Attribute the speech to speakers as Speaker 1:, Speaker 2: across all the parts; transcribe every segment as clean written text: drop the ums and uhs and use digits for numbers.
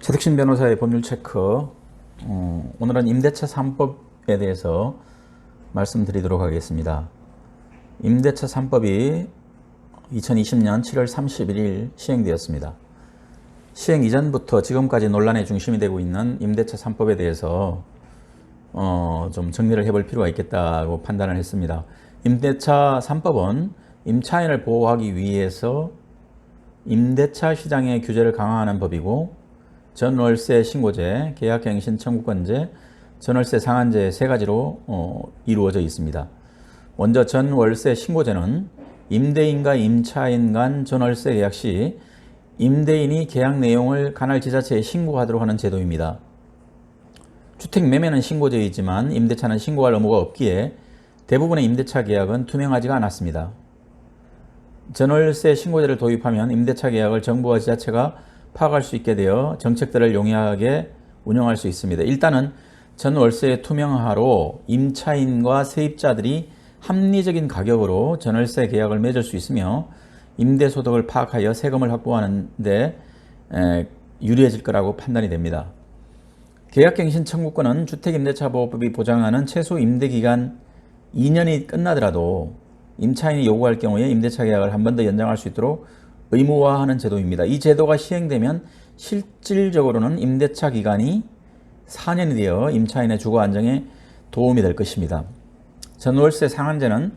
Speaker 1: 최득신 변호사의 법률 체크. 오늘은 임대차 3법에 대해서 말씀드리도록 하겠습니다. 임대차 3법이 2020년 7월 31일 시행되었습니다. 시행 이전부터 지금까지 논란의 중심이 되고 있는 임대차 3법에 대해서 좀 정리를 해볼 필요가 있겠다고 판단을 했습니다. 임대차 3법은 임차인을 보호하기 위해서 임대차 시장의 규제를 강화하는 법이고, 전월세 신고제, 계약갱신 청구권제, 전월세 상한제 세 가지로 이루어져 있습니다. 먼저 전월세 신고제는 임대인과 임차인 간 전월세 계약 시 임대인이 계약 내용을 관할지자체에 신고하도록 하는 제도입니다. 주택 매매는 신고제이지만 임대차는 신고할 의무가 없기에 대부분의 임대차 계약은 투명하지가 않았습니다. 전월세 신고제를 도입하면 임대차 계약을 정부와 지자체가 파악할 수 있게 되어 정책들을 용이하게 운영할 수 있습니다. 일단은 전월세의 투명화로 임차인과 세입자들이 합리적인 가격으로 전월세 계약을 맺을 수 있으며 임대소득을 파악하여 세금을 확보하는 데 유리해질 거라고 판단이 됩니다. 계약갱신 청구권은 주택임대차보호법이 보장하는 최소 임대기간 2년이 끝나더라도 임차인이 요구할 경우에 임대차 계약을 한 번 더 연장할 수 있도록 의무화하는 제도입니다. 이 제도가 시행되면 실질적으로는 임대차 기간이 4년이 되어 임차인의 주거 안정에 도움이 될 것입니다. 전월세 상한제는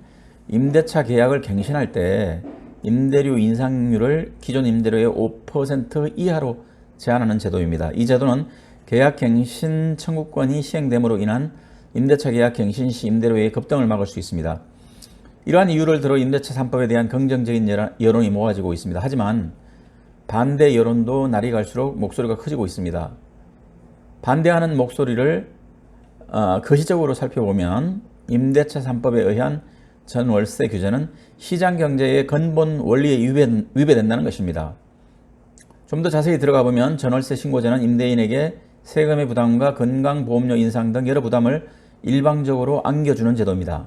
Speaker 1: 임대차 계약을 갱신할 때 임대료 인상률을 기존 임대료의 5% 이하로 제한하는 제도입니다. 이 제도는 계약갱신 청구권이 시행됨으로 인한 임대차 계약 갱신 시 임대료의 급등을 막을 수 있습니다. 이러한 이유를 들어 임대차 3법에 대한 긍정적인 여론이 모아지고 있습니다. 하지만 반대 여론도 날이 갈수록 목소리가 커지고 있습니다. 반대하는 목소리를 거시적으로 살펴보면 임대차 3법에 의한 전월세 규제는 시장경제의 근본 원리에 위배된다는 것입니다. 좀 더 자세히 들어가 보면 전월세 신고제는 임대인에게 세금의 부담과 건강보험료 인상 등 여러 부담을 일방적으로 안겨주는 제도입니다.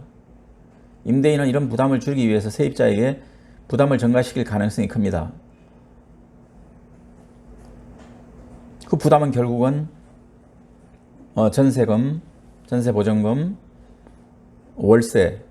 Speaker 1: 임대인은 이런 부담을 줄이기 위해서 세입자에게 부담을 전가시킬 가능성이 큽니다. 그 부담은 결국은 전세금, 전세보전금, 월세,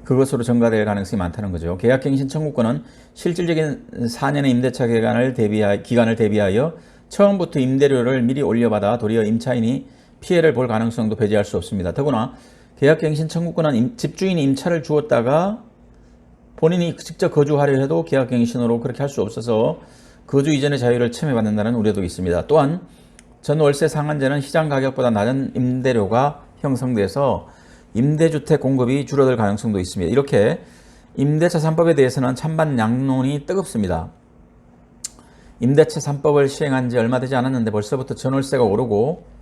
Speaker 1: 그것으로 전가될 가능성이 많다는 거죠. 계약갱신 청구권은 실질적인 4년의 임대차 기간을 대비하여 처음부터 임대료를 미리 올려받아 도리어 임차인이 피해를 볼 가능성도 배제할 수 없습니다. 더구나 계약갱신 청구권은 집주인이 임차를 주었다가 본인이 직접 거주하려 해도 계약갱신으로 그렇게 할 수 없어서 거주 이전의 자유를 침해받는다는 우려도 있습니다. 또한 전월세 상한제는 시장 가격보다 낮은 임대료가 형성돼서 임대주택 공급이 줄어들 가능성도 있습니다. 이렇게 임대차 3법에 대해서는 찬반 양론이 뜨겁습니다. 임대차 3법을 시행한 지 얼마 되지 않았는데 벌써부터 전월세가 오르고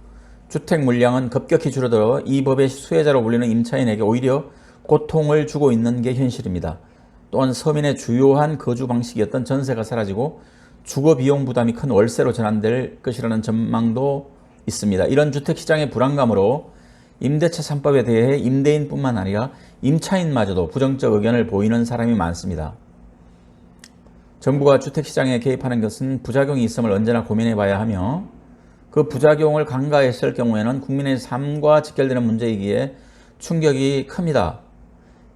Speaker 1: 주택 물량은 급격히 줄어들어 이 법의 수혜자로 불리는 임차인에게 오히려 고통을 주고 있는 게 현실입니다. 또한 서민의 주요한 거주 방식이었던 전세가 사라지고 주거 비용 부담이 큰 월세로 전환될 것이라는 전망도 있습니다. 이런 주택시장의 불안감으로 임대차 3법에 대해 임대인뿐만 아니라 임차인마저도 부정적 의견을 보이는 사람이 많습니다. 정부가 주택시장에 개입하는 것은 부작용이 있음을 언제나 고민해 봐야 하며 그 부작용을 간과했을 경우에는 국민의 삶과 직결되는 문제이기에 충격이 큽니다.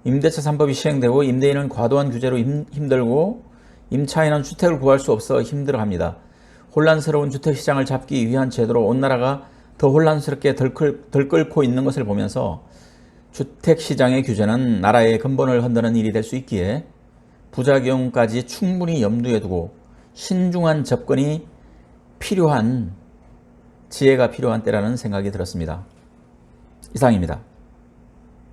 Speaker 1: 임대차 3법이 시행되고 임대인은 과도한 규제로 힘들고 임차인은 주택을 구할 수 없어 힘들어합니다. 혼란스러운 주택시장을 잡기 위한 제도로 온 나라가 더 혼란스럽게 들끓고 있는 것을 보면서 주택시장의 규제는 나라의 근본을 흔드는 일이 될 수 있기에 부작용까지 충분히 염두에 두고 신중한 접근이 지혜가 필요한 때라는 생각이 들었습니다. 이상입니다.